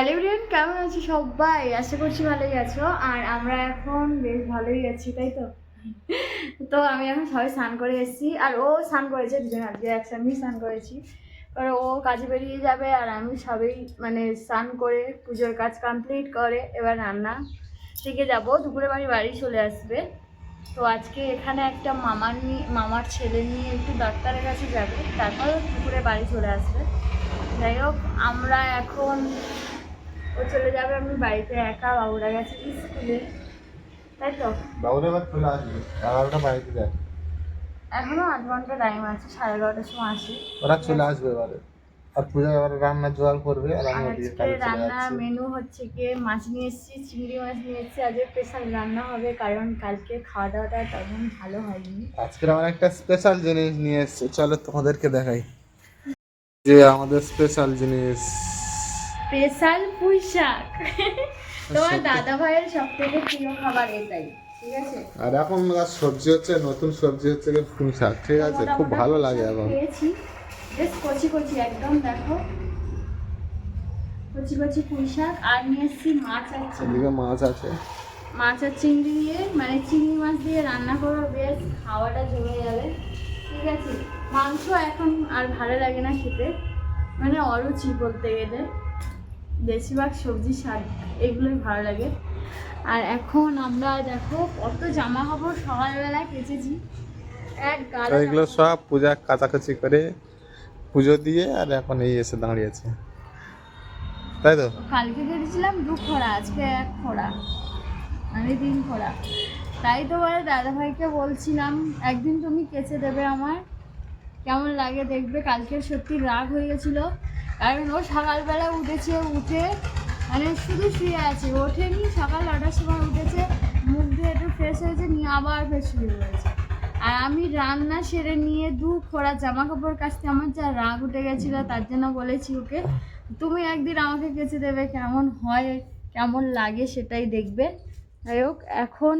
Hello everyone, কেমন আছো সবাই? আশা করছি ভালোই আছো। আর আমরা এখন বেশ ভালোই আছি, তাই তো? তো আমি এখন সবাই স্নান করে এসেছি, আর ও স্নান করেছে, দুজন আজকে একসঙ্গেই স্নান করেছি। কারণ ও কাজে বেরিয়ে যাবে আর আমি সবাই মানে স্নান করে পুজোর কাজ কমপ্লিট করে এবার রান্না থেকে যাবো। দুপুরে বাড়ি চলে আসবে। তো আজকে এখানে একটা মামার ছেলে নিয়ে একটু ডাক্তারের কাছে যাবে, তারপর দুপুরে বাড়ি চলে আসবে। যাই হোক, আমরা এখন ও চলে যাবে, আমি বাড়িতে একা, বাবুরা গেছে স্কুলে, তাই তো? বাবুরা এবার চলে আসবে 11টা বাড়িতে যায়। এখনো 8 ঘন্টা টাইম আছে, 11:30টার সময় আসি। ওরা চলে আসবে এবারে। আর পূজা এবারে রান্না জোগাড় করবে আর আমি ওদিকে আজকে কাজে চলে রান্না যাচ্ছি। মেনু হচ্ছে কি, মাছ নিয়ে এসেছি, চিংড়ি মাছ নিয়ে এসেছি। আজকে স্পেশাল রান্না হবে, কারণ কালকে খাওয়া দাওয়াটা তেমন ভালো হয়নি। আজকে আমার একটা স্পেশাল জিনিস নিয়ে এসেছে, চলো তোমাদেরকে দেখাই। যে আমাদের স্পেশাল জিনিস, স্পেশাল পুঁই শাক। তোমার সত্যি। দাদা ভাইয়ের সব থেকে প্রিয় খাবার এটাই, ঠিক আছে? আর এখন সবজি হচ্ছে, নতুন সবজি হচ্ছে কি পুঁই শাক, ঠিক আছে? খুব মোটা ভালো পুঁই লাগে শাক এখন। পেয়েছি, বেশ কচি কচি একদম, দেখো কচি কচি পুঁই শাক। আর নিয়ে এসেছি মাছ আর চিংড়ি। এদিকে মাছ আছে। মাছ আর চিংড়ি দিয়ে, মানে চিংড়ি মাছ দিয়ে রান্না করবো, বেশ খাওয়াটা জমে যাবে, ঠিক আছে? মাংস এখন আর ভালো লাগে না খেতে, মানে অরুচি বলতে গেলে। বেশিরভাগ সবজি শাক এগুলোই ভালো লাগে। আর এখন আমরা দেখো কত জামা কাপড় সকালবেলা কেচেছি, এক গাদা এগুলো জামা। সব পূজা কাচাকাচি করে পুজো দিয়ে আর এখন এই এসে দাঁড়িয়েছে, তাই তো? কালকে কেটেছিলাম 2 খোড়া, আজকে 1 খোড়া, মানে 3 খোড়া। তাই তো বলে দাদাভাইকে বলছিলাম একদিন তুমি কেচে দেবে আমার, কেমন লাগে দেখবে। কালকে সত্যি রাগ হয়ে গেছিলো, কারণ ও সকালবেলা উঠেছে, উঠে মানে শুধু শুয়ে আছে, ওঠেনি। সকাল 9টার সময় উঠেছে, মুখ দিয়ে একটু ফ্রেশ হয়েছে, নিয়ে আবার ফ্রেশ শুয়ে রয়েছে। আর আমি রান্না সেরে নিয়ে 2 খোড়া জামা কাপড় কাচতে আমার যা রাগ উঠে গেছিলো, তার জন্য বলেছি ওকে তুমি একদিন আমাকে কেচে দেবে, কেমন হয় কেমন লাগে সেটাই দেখবে। যাই হোক, এখন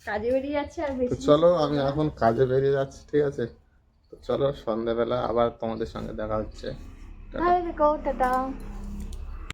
কাজে বেরিয়ে যাচ্ছে আর তো বেশি চলো আমি এখন কাজে বেরিয়ে যাচ্ছি, ঠিক আছে? তো চলো সন্ধ্যাবেলা আবার তোমাদের সঙ্গে দেখা হচ্ছে। টাটা। ভালো থেকো, টাটা।